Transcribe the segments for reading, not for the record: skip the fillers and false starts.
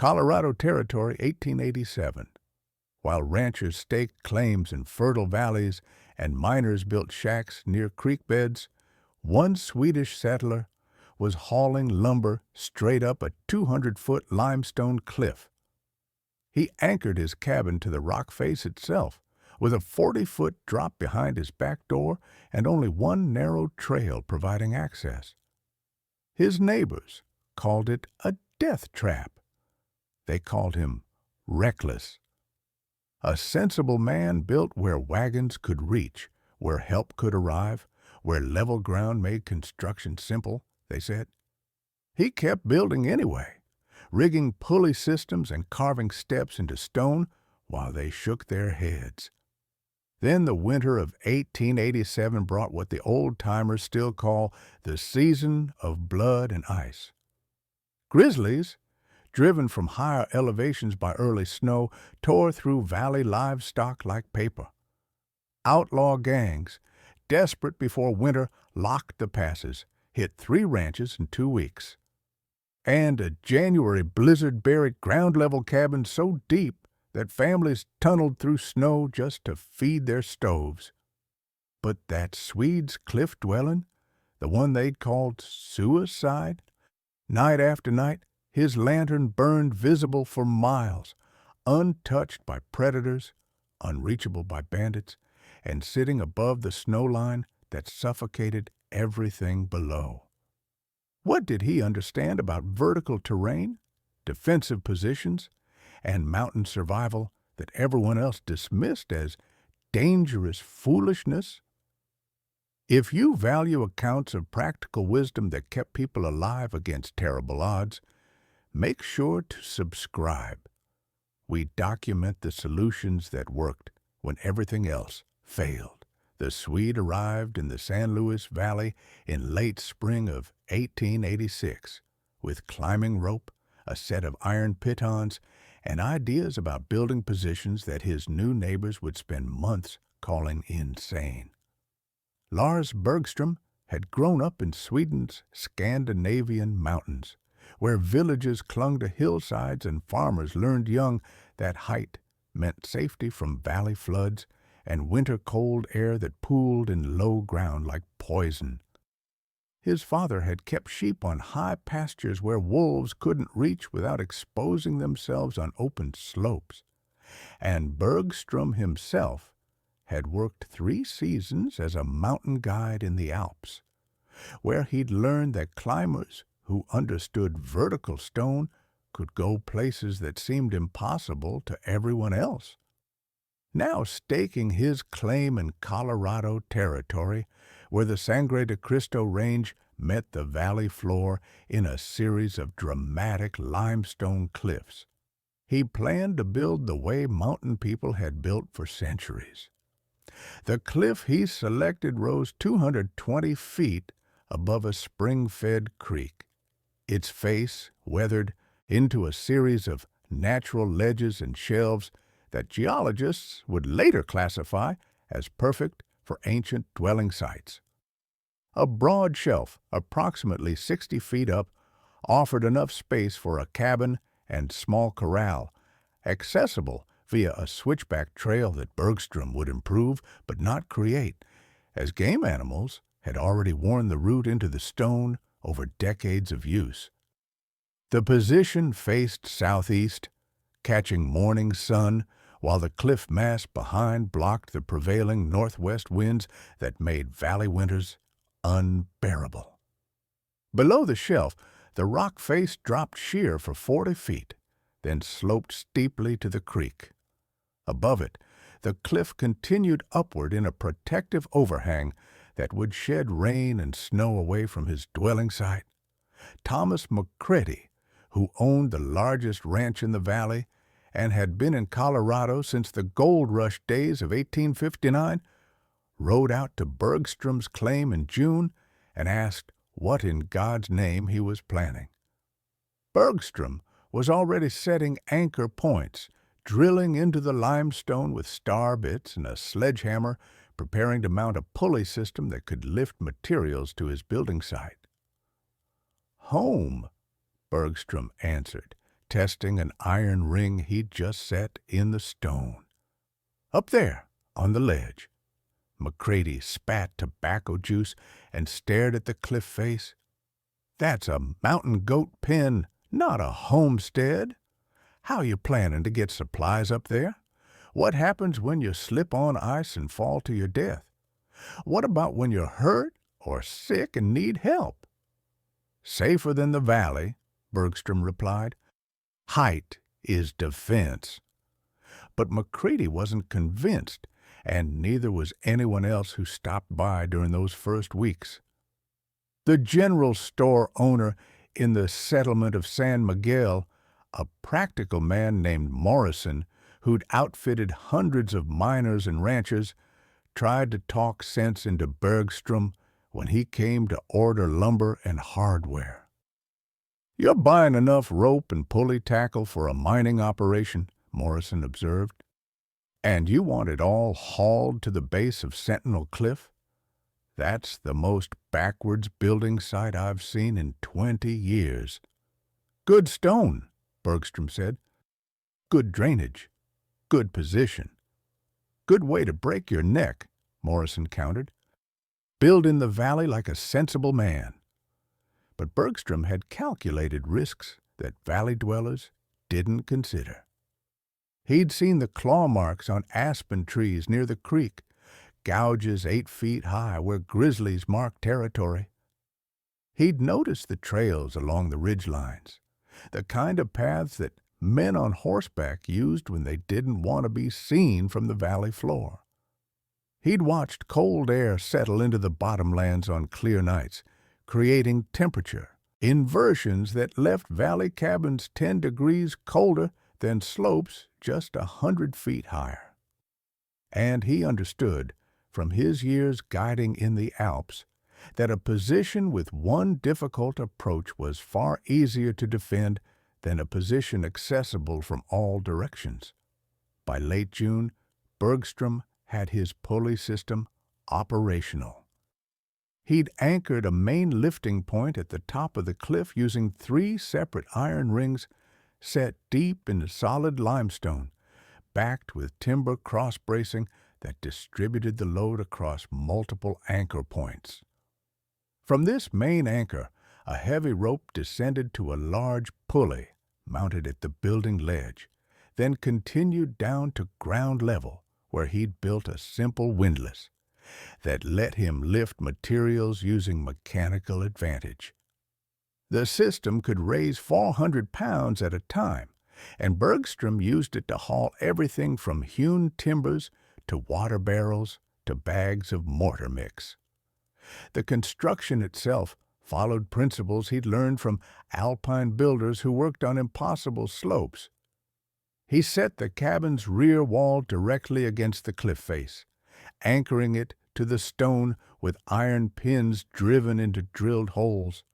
Colorado Territory, 1887. While ranchers staked claims in fertile valleys and miners built shacks near creek beds, one Swedish settler was hauling lumber straight up a 200-foot limestone cliff. He anchored his cabin to the rock face itself, with a 40-foot drop behind his back door and only one narrow trail providing access. His neighbors called it a death trap. They called him reckless. A sensible man built where wagons could reach, where help could arrive, where level ground made construction simple, they said. He kept building anyway, rigging pulley systems and carving steps into stone while they shook their heads. Then the winter of 1887 brought what the old-timers still call the season of blood and ice. Grizzlies, driven from higher elevations by early snow, tore through valley livestock like paper. Outlaw gangs, desperate before winter, locked the passes, hit 3 ranches in 2 weeks. And a January blizzard buried ground-level cabins so deep that families tunneled through snow just to feed their stoves. But that Swede's cliff dwelling, the one they'd called suicide, night after night, his lantern burned visible for miles, untouched by predators, unreachable by bandits, and sitting above the snow line that suffocated everything below. What did he understand about vertical terrain, defensive positions, and mountain survival that everyone else dismissed as dangerous foolishness? If you value accounts of practical wisdom that kept people alive against terrible odds, make sure to subscribe. We document the solutions that worked when everything else failed. The Swede arrived in the San Luis Valley in late spring of 1886 with climbing rope, a set of iron pitons, and ideas about building positions that his new neighbors would spend months calling insane. Lars Bergstrom had grown up in Sweden's Scandinavian mountains, where villages clung to hillsides and farmers learned young that height meant safety from valley floods and winter cold air that pooled in low ground like poison. His father had kept sheep on high pastures where wolves couldn't reach without exposing themselves on open slopes. And Bergstrom himself had worked 3 seasons as a mountain guide in the Alps, where he'd learned that climbers who understood vertical stone could go places that seemed impossible to everyone else. Now staking his claim in Colorado Territory, where the Sangre de Cristo Range met the valley floor in a series of dramatic limestone cliffs, he planned to build the way mountain people had built for centuries. The cliff he selected rose 220 feet above a spring-fed creek, its face weathered into a series of natural ledges and shelves that geologists would later classify as perfect for ancient dwelling sites. A broad shelf, approximately 60 feet up, offered enough space for a cabin and small corral, accessible via a switchback trail that Bergstrom would improve but not create, as game animals had already worn the route into the stone over decades of use. The position faced southeast, catching morning sun, while the cliff mass behind blocked the prevailing northwest winds that made valley winters unbearable. Below the shelf, the rock face dropped sheer for 40 feet, then sloped steeply to the creek. Above it, the cliff continued upward in a protective overhang that would shed rain and snow away from his dwelling site. Thomas McCready, who owned the largest ranch in the valley and had been in Colorado since the gold rush days of 1859, rode out to Bergstrom's claim in June and asked what in God's name he was planning. Bergstrom was already setting anchor points, drilling into the limestone with star bits and a sledgehammer, preparing to mount a pulley system that could lift materials to his building site. "Home," Bergstrom answered, testing an iron ring he'd just set in the stone. Up there, on the ledge, McCready spat tobacco juice and stared at the cliff face. "That's a mountain goat pen, not a homestead. How you planning to get supplies up there? What happens when you slip on ice and fall to your death? What about when you're hurt or sick and need help?" "Safer than the valley," Bergstrom replied. "Height is defense." But McCready wasn't convinced, and neither was anyone else who stopped by during those first weeks. The general store owner in the settlement of San Miguel, a practical man named Morrison, who'd outfitted hundreds of miners and ranchers, tried to talk sense into Bergstrom when he came to order lumber and hardware. "You're buying enough rope and pulley tackle for a mining operation," Morrison observed. "And you want it all hauled to the base of Sentinel Cliff? That's the most backwards building site I've seen in 20 years. Good stone," Bergstrom said. "Good drainage. Good position. Good way to break your neck," Morrison countered. "Build in the valley like a sensible man." But Bergstrom had calculated risks that valley dwellers didn't consider. He'd seen the claw marks on aspen trees near the creek, gouges 8 feet high where grizzlies marked territory. He'd noticed the trails along the ridgelines, the kind of paths that men on horseback used when they didn't want to be seen from the valley floor. He'd watched cold air settle into the bottomlands on clear nights, creating temperature inversions that left valley cabins 10 degrees colder than slopes just 100 feet higher. And he understood, from his years guiding in the Alps, that a position with one difficult approach was far easier to defend than a position accessible from all directions. By late June, Bergstrom had his pulley system operational. He'd anchored a main lifting point at the top of the cliff using 3 separate iron rings set deep in the solid limestone, backed with timber cross-bracing that distributed the load across multiple anchor points. From this main anchor, a heavy rope descended to a large pulley mounted at the building ledge, then continued down to ground level, where he'd built a simple windlass that let him lift materials using mechanical advantage. The system could raise 400 pounds at a time, and Bergstrom used it to haul everything from hewn timbers to water barrels to bags of mortar mix. The construction itself followed principles he'd learned from alpine builders who worked on impossible slopes. He set the cabin's rear wall directly against the cliff face, anchoring it to the stone with iron pins driven into drilled holes.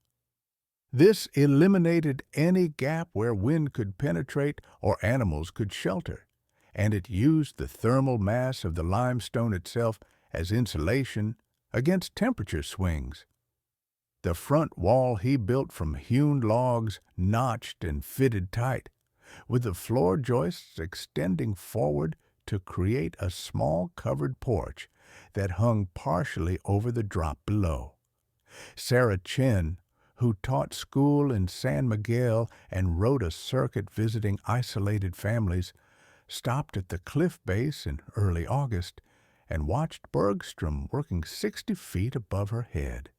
This eliminated any gap where wind could penetrate or animals could shelter, and it used the thermal mass of the limestone itself as insulation against temperature swings. The front wall he built from hewn logs, notched and fitted tight, with the floor joists extending forward to create a small covered porch that hung partially over the drop below. Sarah Chen, who taught school in San Miguel and rode a circuit visiting isolated families, stopped at the cliff base in early August and watched Bergstrom working 60 feet above her head.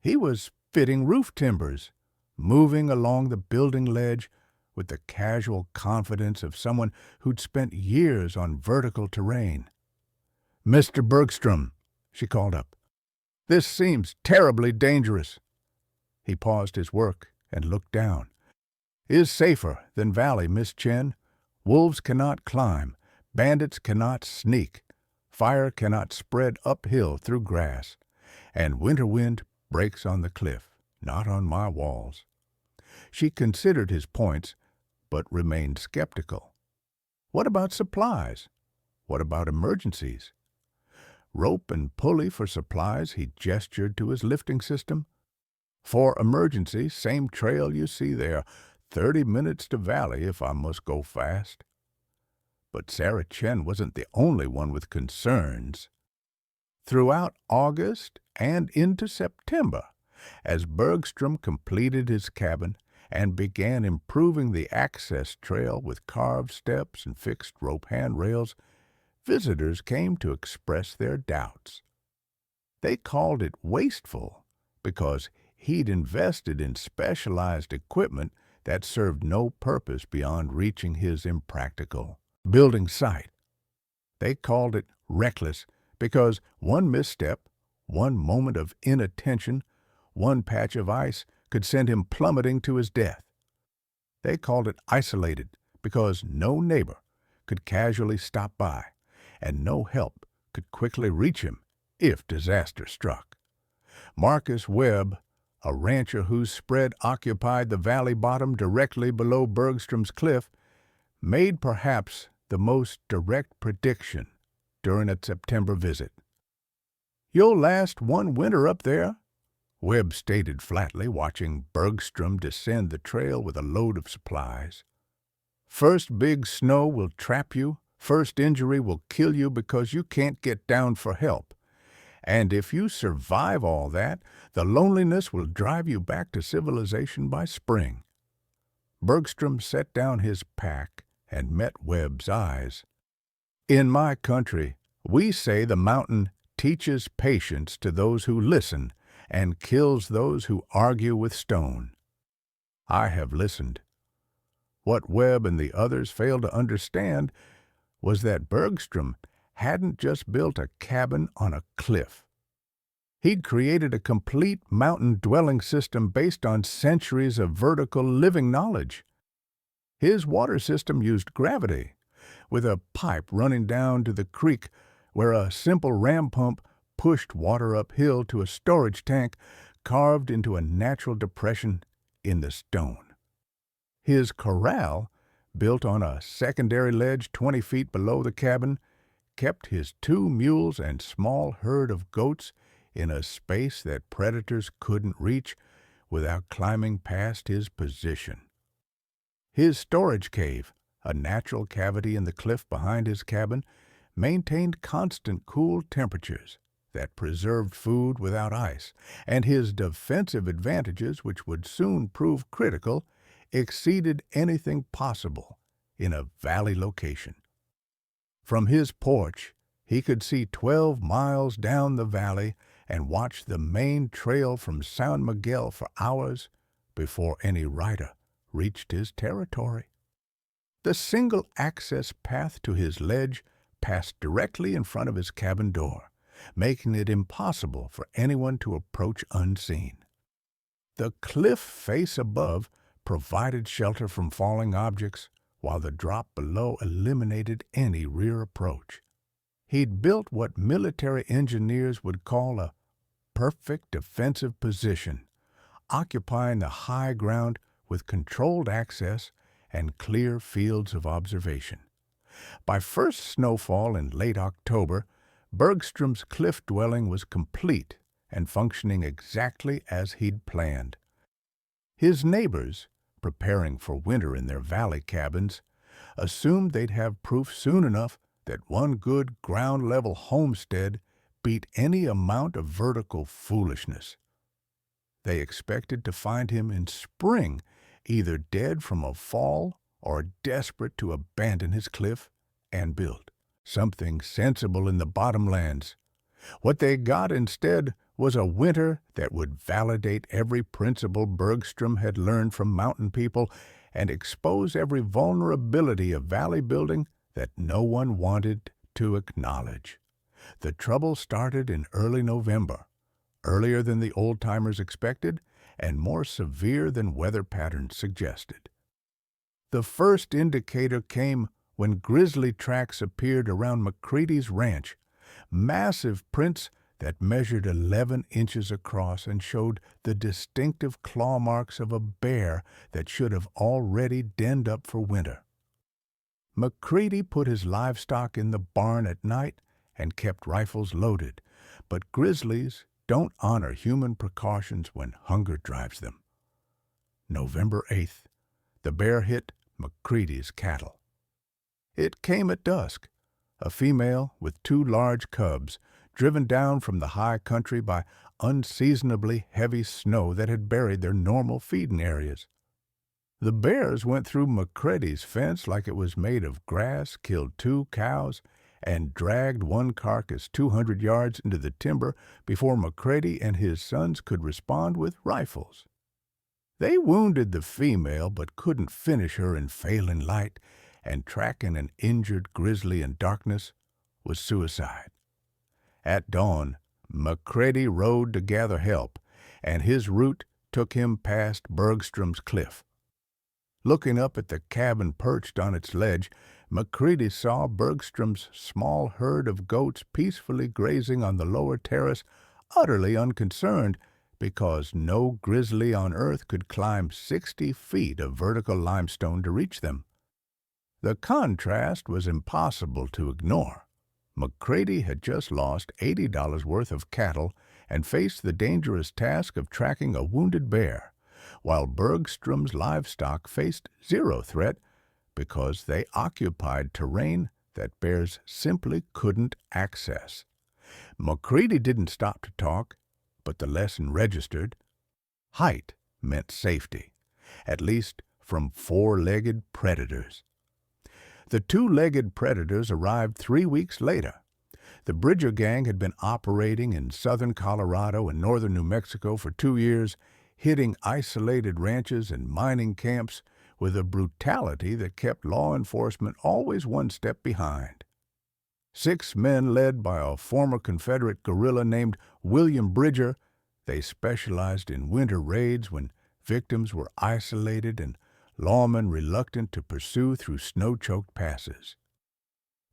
He was fitting roof timbers, moving along the building ledge with the casual confidence of someone who'd spent years on vertical terrain. "Mr. Bergstrom," she called up, "this seems terribly dangerous." He paused his work and looked down. "Is safer than valley, Miss Chen. Wolves cannot climb, bandits cannot sneak, fire cannot spread uphill through grass, and winter wind breaks on the cliff, not on my walls." She considered his points, but remained skeptical. What about supplies? What about emergencies? Rope and pulley for supplies, he gestured to his lifting system. For emergency, same trail you see there, 30 minutes to Valley if I must go fast. But Sarah Chen wasn't the only one with concerns. Throughout August and into September, as Bergstrom completed his cabin and began improving the access trail with carved steps and fixed rope handrails, visitors came to express their doubts. They called it wasteful because he'd invested in specialized equipment that served no purpose beyond reaching his impractical building site. They called it reckless because one misstep, one moment of inattention, one patch of ice could send him plummeting to his death. They called it isolated because no neighbor could casually stop by, and no help could quickly reach him if disaster struck. Marcus Webb, a rancher whose spread occupied the valley bottom directly below Bergstrom's cliff, made perhaps the most direct prediction during a September visit. "You'll last one winter up there," Webb stated flatly, watching Bergstrom descend the trail with a load of supplies. "First big snow will trap you, first injury will kill you because you can't get down for help. And if you survive all that, the loneliness will drive you back to civilization by spring." Bergstrom set down his pack and met Webb's eyes. "In my country, we say the mountain teaches patience to those who listen and kills those who argue with stone." I have listened. What Webb and the others failed to understand was that Bergstrom hadn't just built a cabin on a cliff. He'd created a complete mountain dwelling system based on centuries of vertical living knowledge. His water system used gravity, with a pipe running down to the creek where a simple ram pump pushed water uphill to a storage tank carved into a natural depression in the stone. His corral, built on a secondary ledge 20 feet below the cabin, kept his 2 mules and small herd of goats in a space that predators couldn't reach without climbing past his position. His storage cave, a natural cavity in the cliff behind his cabin, maintained constant cool temperatures that preserved food without ice, and his defensive advantages, which would soon prove critical, exceeded anything possible in a valley location. From his porch, he could see 12 miles down the valley and watch the main trail from San Miguel for hours before any rider reached his territory. The single access path to his ledge passed directly in front of his cabin door, making it impossible for anyone to approach unseen. The cliff face above provided shelter from falling objects, while the drop below eliminated any rear approach. He'd built what military engineers would call a perfect defensive position, occupying the high ground with controlled access and clear fields of observation. By first snowfall in late October, Bergstrom's cliff dwelling was complete and functioning exactly as he'd planned. His neighbors, preparing for winter in their valley cabins, assumed they'd have proof soon enough that one good ground-level homestead beat any amount of vertical foolishness. They expected to find him in spring, either dead from a fall or desperate to abandon his cliff and build something sensible in the bottomlands. What they got instead was a winter that would validate every principle Bergstrom had learned from mountain people and expose every vulnerability of valley building that no one wanted to acknowledge. The trouble started in early November, earlier than the old-timers expected and more severe than weather patterns suggested. The first indicator came when grizzly tracks appeared around McCready's ranch, massive prints that measured 11 inches across and showed the distinctive claw marks of a bear that should have already denned up for winter. McCready put his livestock in the barn at night and kept rifles loaded, but grizzlies don't honor human precautions when hunger drives them. November 8th, the bear hit McCready's cattle. It came at dusk, a female with 2 large cubs, driven down from the high country by unseasonably heavy snow that had buried their normal feeding areas. The bears went through McCready's fence like it was made of grass, killed 2 cows, and dragged one carcass 200 yards into the timber before McCready and his sons could respond with rifles. They wounded the female but couldn't finish her in failing light, and tracking an injured grizzly in darkness was suicide. At dawn, McCready rode to gather help, and his route took him past Bergstrom's cliff. Looking up at the cabin perched on its ledge, McCready saw Bergstrom's small herd of goats peacefully grazing on the lower terrace, utterly unconcerned, because no grizzly on earth could climb 60 feet of vertical limestone to reach them. The contrast was impossible to ignore. McCready had just lost $80 worth of cattle and faced the dangerous task of tracking a wounded bear, while Bergstrom's livestock faced zero threat because they occupied terrain that bears simply couldn't access. McCready didn't stop to talk, but the lesson registered. Height meant safety, at least from 4-legged predators. The 2-legged predators arrived 3 weeks later. The Bridger gang had been operating in southern Colorado and northern New Mexico for 2 years, hitting isolated ranches and mining camps with a brutality that kept law enforcement always one step behind. 6 men led by a former Confederate guerrilla named William Bridger, they specialized in winter raids when victims were isolated and lawmen reluctant to pursue through snow-choked passes.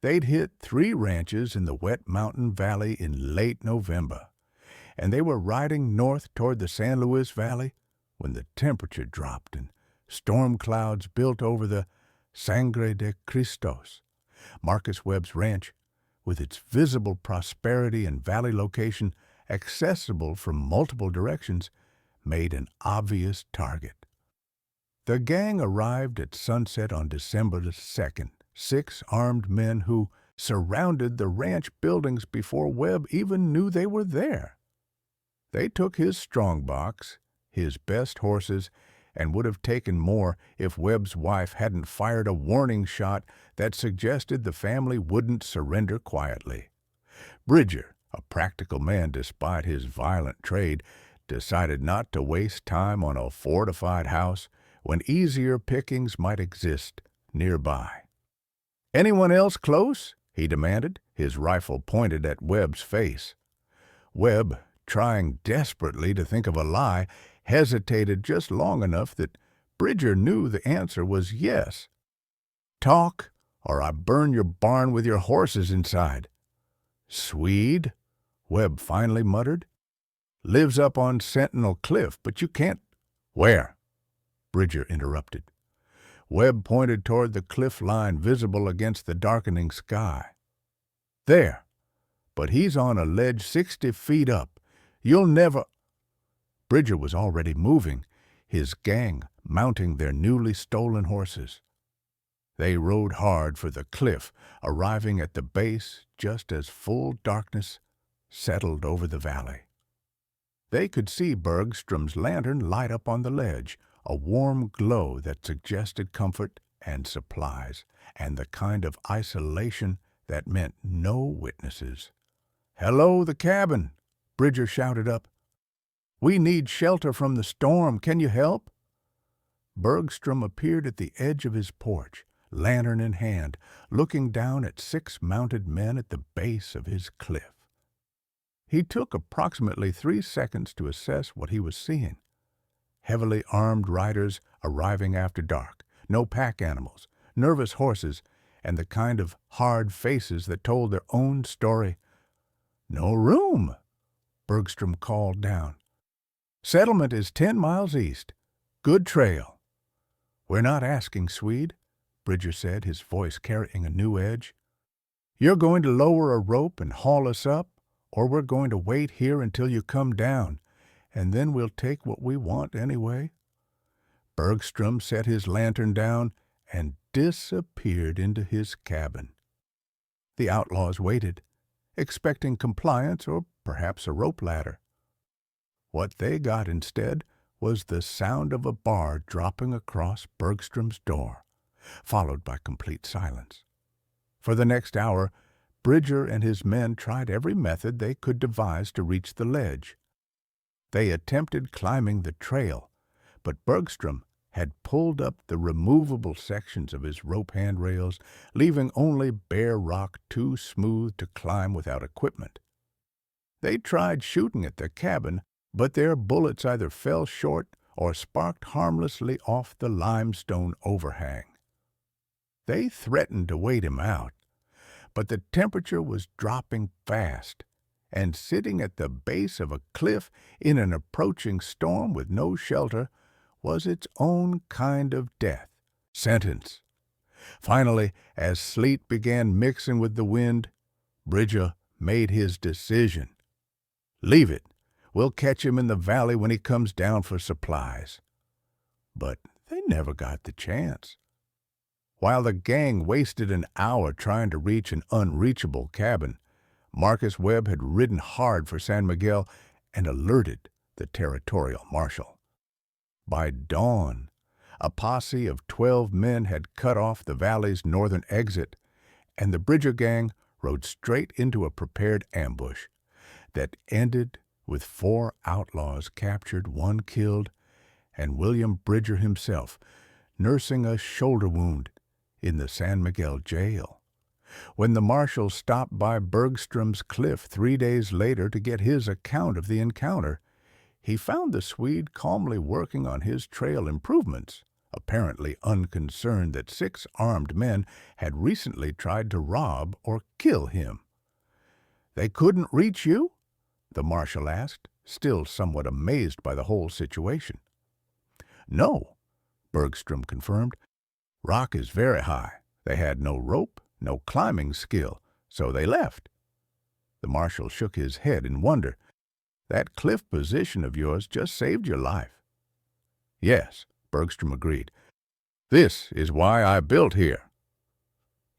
They'd hit 3 ranches in the wet mountain valley in late November, and they were riding north toward the San Luis Valley when the temperature dropped and storm clouds built over the Sangre de Cristos. Marcus Webb's ranch, with its visible prosperity and valley location accessible from multiple directions, made an obvious target. The gang arrived at sunset on December the 2nd, 6 armed men who surrounded the ranch buildings before Webb even knew they were there. They took his strongbox, his best horses, and would have taken more if Webb's wife hadn't fired a warning shot that suggested the family wouldn't surrender quietly. Bridger, a practical man despite his violent trade, decided not to waste time on a fortified house when easier pickings might exist nearby. "Anyone else close?" he demanded, his rifle pointed at Webb's face. Webb, trying desperately to think of a lie, hesitated just long enough that Bridger knew the answer was yes. "Talk, or I burn your barn with your horses inside." "Swede," Webb finally muttered. "Lives up on Sentinel Cliff, but you can't—" "Where?" Bridger interrupted. Webb pointed toward the cliff line visible against the darkening sky. "There, but he's on a ledge 60 feet up. You'll never—" Bridger was already moving, his gang mounting their newly stolen horses. They rode hard for the cliff, arriving at the base just as full darkness settled over the valley. They could see Bergstrom's lantern light up on the ledge, a warm glow that suggested comfort and supplies, and the kind of isolation that meant no witnesses. "Hello, the cabin!" Bridger shouted up. "We need shelter from the storm. Can you help?" Bergstrom appeared at the edge of his porch, lantern in hand, looking down at 6 mounted men at the base of his cliff. He took approximately 3 seconds to assess what he was seeing. Heavily armed riders arriving after dark, no pack animals, nervous horses, and the kind of hard faces that told their own story. "No room," Bergstrom called down. "Settlement is 10 miles east. Good trail." "We're not asking, Swede," Bridger said, his voice carrying a new edge. "You're going to lower a rope and haul us up, or we're going to wait here until you come down, and then we'll take what we want anyway." Bergstrom set his lantern down and disappeared into his cabin. The outlaws waited, expecting compliance or perhaps a rope ladder. What they got instead was the sound of a bar dropping across Bergstrom's door, followed by complete silence. For the next hour, Bridger and his men tried every method they could devise to reach the ledge. They attempted climbing the trail, but Bergstrom had pulled up the removable sections of his rope handrails, leaving only bare rock too smooth to climb without equipment. They tried shooting at the cabin, but their bullets either fell short or sparked harmlessly off the limestone overhang. They threatened to wait him out, but the temperature was dropping fast, and sitting at the base of a cliff in an approaching storm with no shelter was its own kind of death sentence. Finally, as sleet began mixing with the wind, Bridger made his decision. "Leave it. We'll catch him in the valley when he comes down for supplies." But they never got the chance. While the gang wasted an hour trying to reach an unreachable cabin, Marcus Webb had ridden hard for San Miguel and alerted the territorial marshal. By dawn, a posse of 12 men had cut off the valley's northern exit, and the Bridger gang rode straight into a prepared ambush that ended with 4 outlaws captured, 1 killed, and William Bridger himself nursing a shoulder wound in the San Miguel jail. When the marshal stopped by Bergstrom's cliff 3 days later to get his account of the encounter, he found the Swede calmly working on his trail improvements, apparently unconcerned that 6 armed men had recently tried to rob or kill him. "They couldn't reach you?" the marshal asked, still somewhat amazed by the whole situation. "No," Bergstrom confirmed. "Rock is very high. They had no rope, no climbing skill, so they left." The marshal shook his head in wonder. "That cliff position of yours just saved your life." "Yes," Bergstrom agreed. "This is why I built here."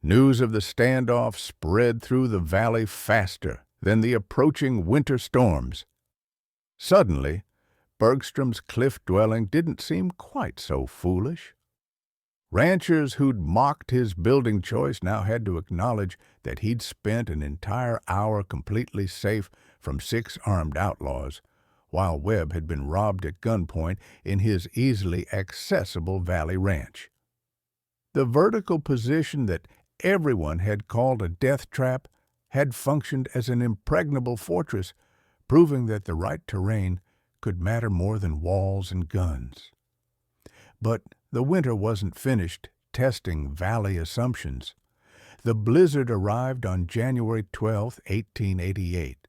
News of the standoff spread through the valley faster than the approaching winter storms. Suddenly, Bergstrom's cliff dwelling didn't seem quite so foolish. Ranchers who'd mocked his building choice now had to acknowledge that he'd spent an entire hour completely safe from 6 armed outlaws, while Webb had been robbed at gunpoint in his easily accessible valley ranch. The vertical position that everyone had called a death trap had functioned as an impregnable fortress, proving that the right terrain could matter more than walls and guns. But the winter wasn't finished testing valley assumptions. The blizzard arrived on January 12, 1888,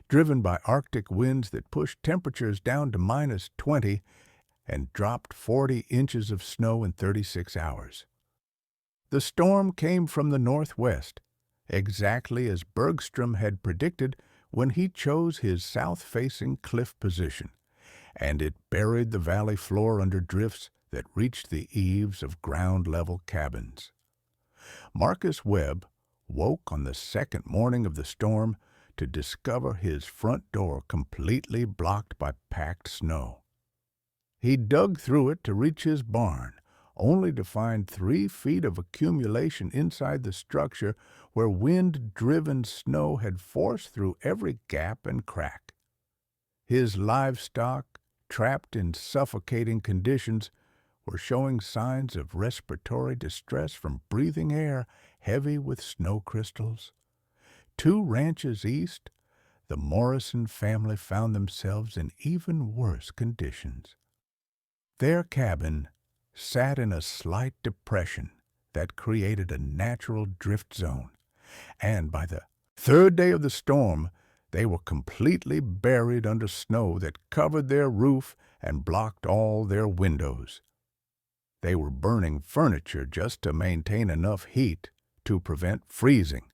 driven by Arctic winds that pushed temperatures down to -20 and dropped 40 inches of snow in 36 hours. The storm came from the northwest, exactly as Bergstrom had predicted when he chose his south-facing cliff position, and it buried the valley floor under drifts that reached the eaves of ground-level cabins. Marcus Webb woke on the second morning of the storm to discover his front door completely blocked by packed snow. He dug through it to reach his barn, only to find 3 feet of accumulation inside the structure where wind-driven snow had forced through every gap and crack. His livestock, trapped in suffocating conditions, were showing signs of respiratory distress from breathing air heavy with snow crystals. 2 ranches east, the Morrison family found themselves in even worse conditions. Their cabin sat in a slight depression that created a natural drift zone, and by the 3rd day of the storm, they were completely buried under snow that covered their roof and blocked all their windows. They were burning furniture just to maintain enough heat to prevent freezing,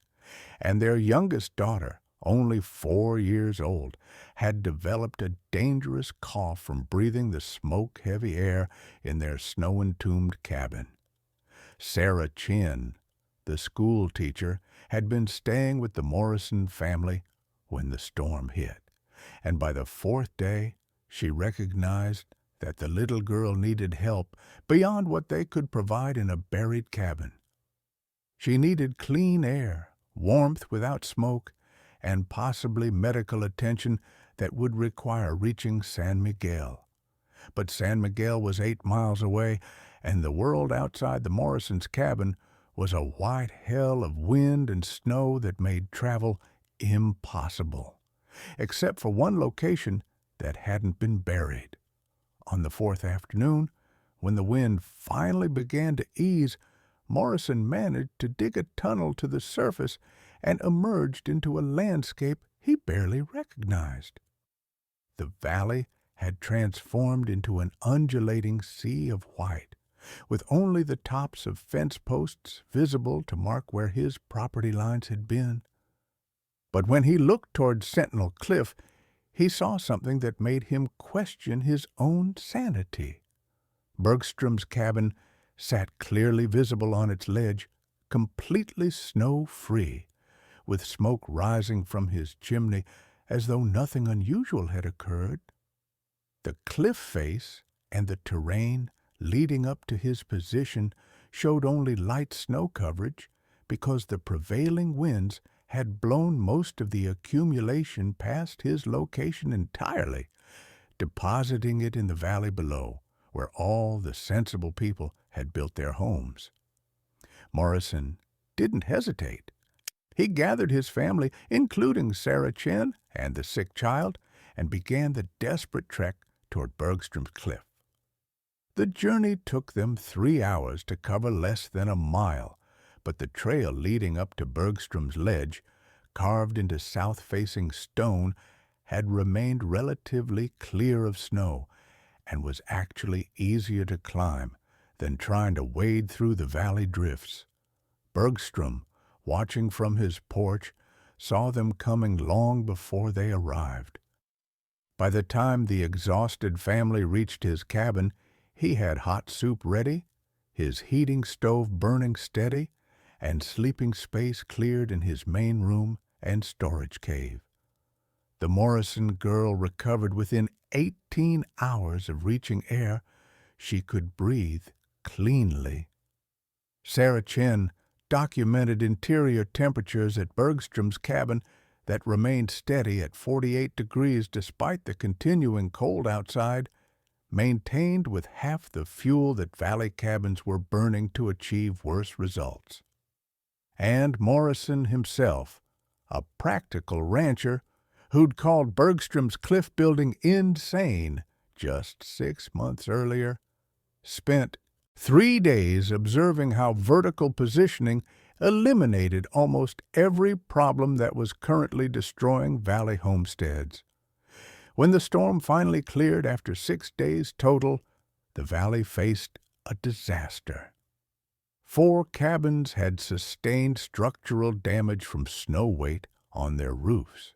and their youngest daughter, only 4 years old, had developed a dangerous cough from breathing the smoke-heavy air in their snow-entombed cabin. Sarah Chin, the school teacher, had been staying with the Morrison family when the storm hit, and by the fourth day she recognized that the little girl needed help beyond what they could provide in a buried cabin. She needed clean air, warmth without smoke, and possibly medical attention that would require reaching San Miguel. But San Miguel was 8 miles away, and the world outside the Morrisons' cabin was a white hell of wind and snow that made travel impossible, except for one location that hadn't been buried. On the fourth afternoon, when the wind finally began to ease, Morrison managed to dig a tunnel to the surface and emerged into a landscape he barely recognized. The valley had transformed into an undulating sea of white, with only the tops of fence posts visible to mark where his property lines had been. But when he looked toward Sentinel Cliff, he saw something that made him question his own sanity. Bergstrom's cabin sat clearly visible on its ledge, completely snow-free, with smoke rising from his chimney as though nothing unusual had occurred. The cliff face and the terrain leading up to his position showed only light snow coverage because the prevailing winds had blown most of the accumulation past his location entirely, depositing it in the valley below, where all the sensible people had built their homes. Morrison didn't hesitate. He gathered his family, including Sarah Chin and the sick child, and began the desperate trek toward Bergstrom's cliff. The journey took them 3 hours to cover less than a mile, but the trail leading up to Bergstrom's ledge, carved into south-facing stone, had remained relatively clear of snow and was actually easier to climb than trying to wade through the valley drifts. Bergstrom, watching from his porch, saw them coming long before they arrived. By the time the exhausted family reached his cabin, he had hot soup ready, his heating stove burning steady, and sleeping space cleared in his main room and storage cave. The Morrison girl recovered within 18 hours of reaching air. She could breathe cleanly. Sarah Chin documented interior temperatures at Bergstrom's cabin that remained steady at 48 degrees despite the continuing cold outside, maintained with half the fuel that valley cabins were burning to achieve worse results. And Morrison himself, a practical rancher who'd called Bergstrom's cliff building insane just 6 months earlier, spent 3 days observing how vertical positioning eliminated almost every problem that was currently destroying valley homesteads. When the storm finally cleared after 6 days total, the valley faced a disaster. 4 cabins had sustained structural damage from snow weight on their roofs.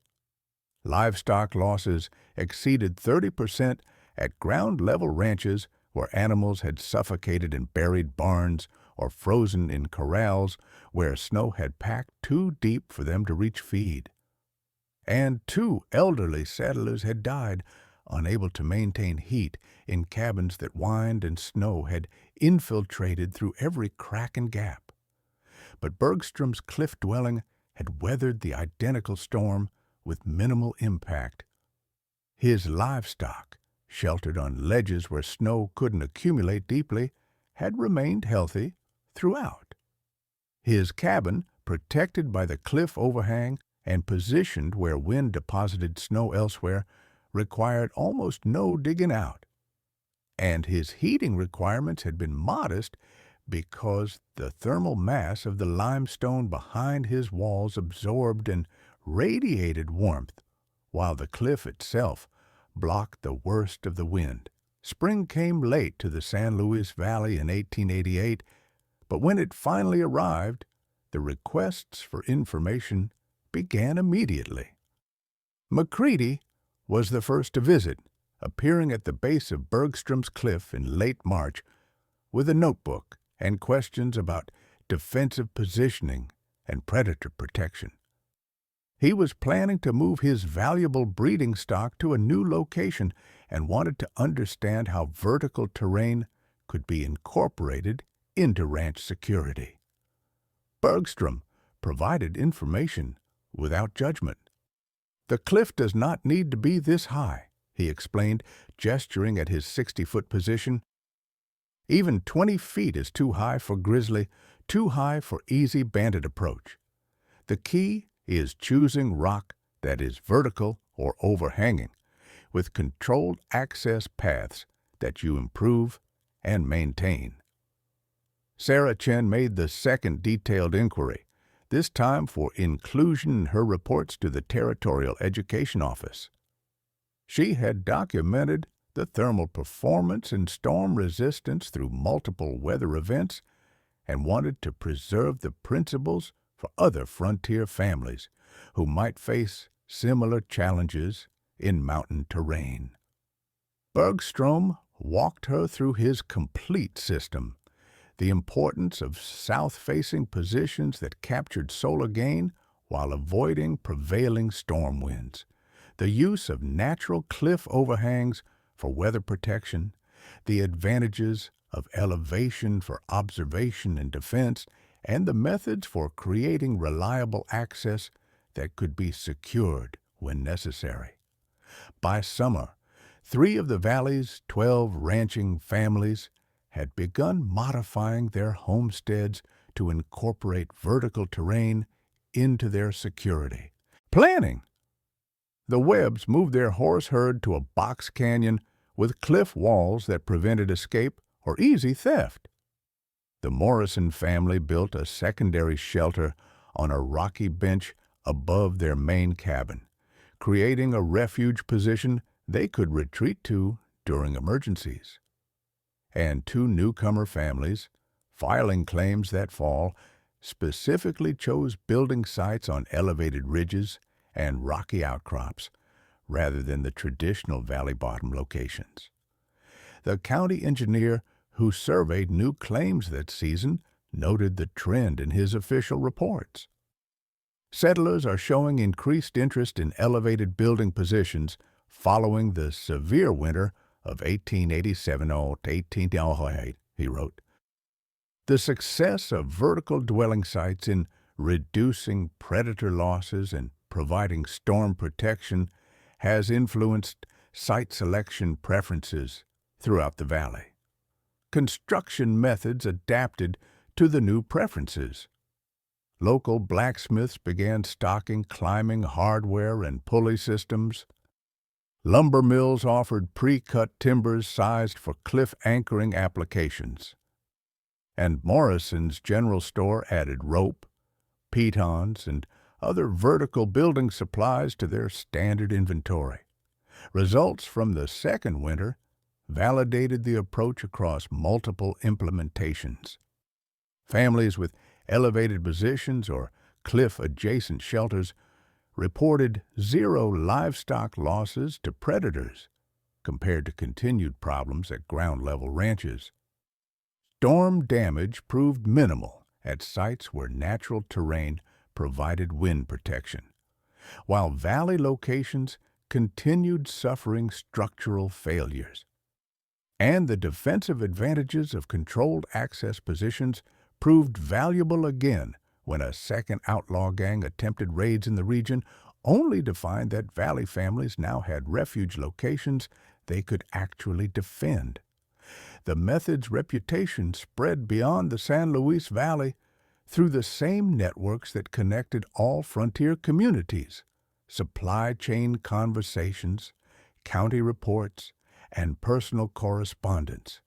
Livestock losses exceeded 30% at ground-level ranches where animals had suffocated in buried barns or frozen in corrals where snow had packed too deep for them to reach feed. And 2 elderly settlers had died, unable to maintain heat in cabins that wind and snow had infiltrated through every crack and gap. But Bergstrom's cliff dwelling had weathered the identical storm with minimal impact. His livestock, sheltered on ledges where snow couldn't accumulate deeply, had remained healthy throughout. His cabin, protected by the cliff overhang and positioned where wind deposited snow elsewhere, required almost no digging out. And his heating requirements had been modest because the thermal mass of the limestone behind his walls absorbed and radiated warmth, while the cliff itself blocked the worst of the wind. Spring came late to the San Luis Valley in 1888, but when it finally arrived, the requests for information began immediately. McCready was the first to visit, appearing at the base of Bergstrom's cliff in late March with a notebook and questions about defensive positioning and predator protection. He was planning to move his valuable breeding stock to a new location and wanted to understand how vertical terrain could be incorporated into ranch security. Bergstrom provided information without judgment. "The cliff does not need to be this high," he explained, gesturing at his 60-foot position. "Even 20 feet is too high for grizzly, too high for easy bandit approach. The key is choosing rock that is vertical or overhanging, with controlled access paths that you improve and maintain." Sarah Chen made the second detailed inquiry, this time for inclusion in her reports to the Territorial Education Office. She had documented the thermal performance and storm resistance through multiple weather events and wanted to preserve the principles for other frontier families who might face similar challenges in mountain terrain. Bergstrom walked her through his complete system, the importance of south-facing positions that captured solar gain while avoiding prevailing storm winds, the use of natural cliff overhangs for weather protection, the advantages of elevation for observation and defense, and the methods for creating reliable access that could be secured when necessary. By summer, 3 of the valley's 12 ranching families had begun modifying their homesteads to incorporate vertical terrain into their security. Planning! The Webbs moved their horse herd to a box canyon with cliff walls that prevented escape or easy theft. The Morrison family built a secondary shelter on a rocky bench above their main cabin, creating a refuge position they could retreat to during emergencies. And 2 newcomer families, filing claims that fall, specifically chose building sites on elevated ridges and rocky outcrops rather than the traditional valley bottom locations. The county engineer who surveyed new claims that season noted the trend in his official reports. Settlers are showing increased interest in elevated building positions following the severe winter of 1887–1888, he wrote. The success of vertical dwelling sites in reducing predator losses and providing storm protection has influenced site selection preferences throughout the valley. Construction methods adapted to the new preferences. Local blacksmiths began stocking climbing hardware and pulley systems. Lumber mills offered pre-cut timbers sized for cliff anchoring applications. And Morrison's general store added rope, pitons, and other vertical building supplies to their standard inventory. Results from the second winter validated the approach across multiple implementations. Families with elevated positions or cliff-adjacent shelters reported 0 livestock losses to predators compared to continued problems at ground-level ranches. Storm damage proved minimal at sites where natural terrain provided wind protection, while valley locations continued suffering structural failures. And the defensive advantages of controlled access positions proved valuable again when a second outlaw gang attempted raids in the region, only to find that valley families now had refuge locations they could actually defend. The method's reputation spread beyond the San Luis Valley through the same networks that connected all frontier communities: supply chain conversations, county reports, and personal correspondence.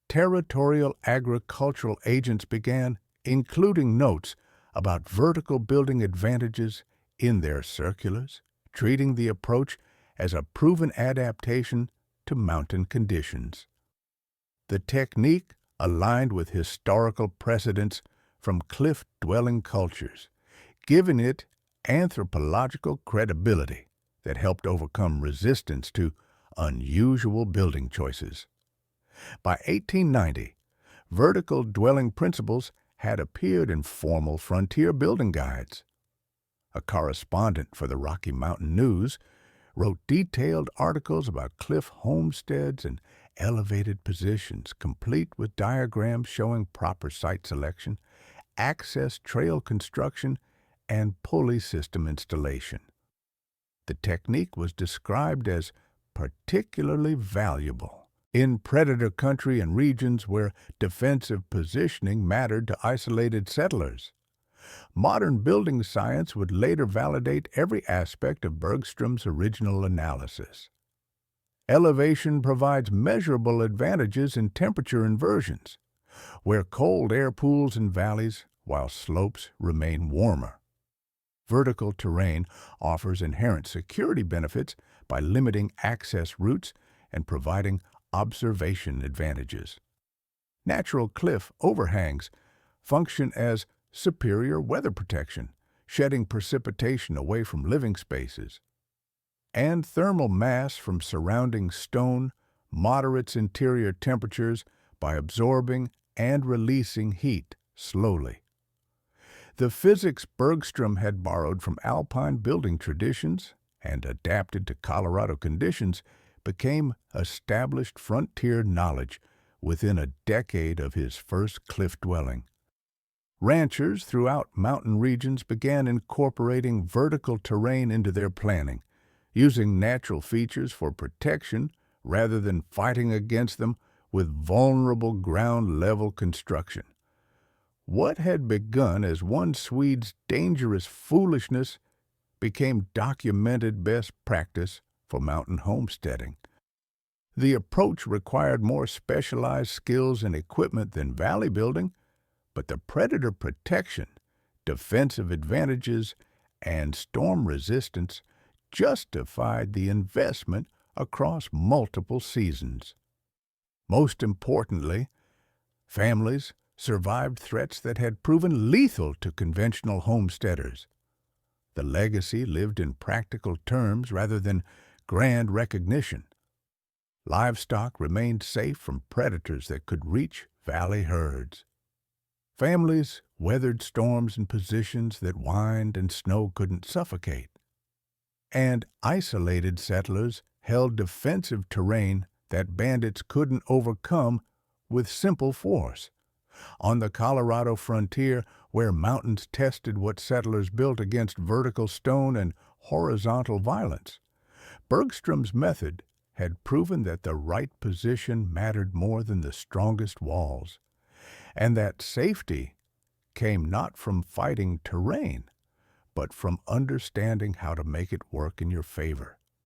Territorial agricultural agents began including notes about vertical building advantages in their circulars, treating the approach as a proven adaptation to mountain conditions. The technique aligned with historical precedents from cliff-dwelling cultures, giving it anthropological credibility. that helped overcome resistance to unusual building choices. By 1890, vertical dwelling principles had appeared in formal frontier building guides. A correspondent for the Rocky Mountain News wrote detailed articles about cliff homesteads and elevated positions, complete with diagrams showing proper site selection, access trail construction, and pulley system installation. The technique was described as particularly valuable in predator country and regions where defensive positioning mattered to isolated settlers. Modern building science would later validate every aspect of Bergstrom's original analysis. Elevation provides measurable advantages in temperature inversions, where cold air pools in valleys while slopes remain warmer. Vertical terrain offers inherent security benefits by limiting access routes and providing observation advantages. Natural cliff overhangs function as superior weather protection, shedding precipitation away from living spaces. And thermal mass from surrounding stone moderates interior temperatures by absorbing and releasing heat slowly. The physics Bergstrom had borrowed from alpine building traditions and adapted to Colorado conditions became established frontier knowledge within a decade of his first cliff dwelling. Ranchers throughout mountain regions began incorporating vertical terrain into their planning, using natural features for protection rather than fighting against them with vulnerable ground-level construction. What had begun as one Swede's dangerous foolishness became documented best practice for mountain homesteading. The approach required more specialized skills and equipment than valley building, but the predator protection, defensive advantages, and storm resistance justified the investment across multiple seasons. Most importantly, families survived threats that had proven lethal to conventional homesteaders. The legacy lived in practical terms rather than grand recognition. Livestock remained safe from predators that could reach valley herds. Families weathered storms in positions that wind and snow couldn't suffocate. And isolated settlers held defensive terrain that bandits couldn't overcome with simple force. On the Colorado frontier, where mountains tested what settlers built against vertical stone and horizontal violence, Bergstrom's method had proven that the right position mattered more than the strongest walls, and that safety came not from fighting terrain, but from understanding how to make it work in your favor.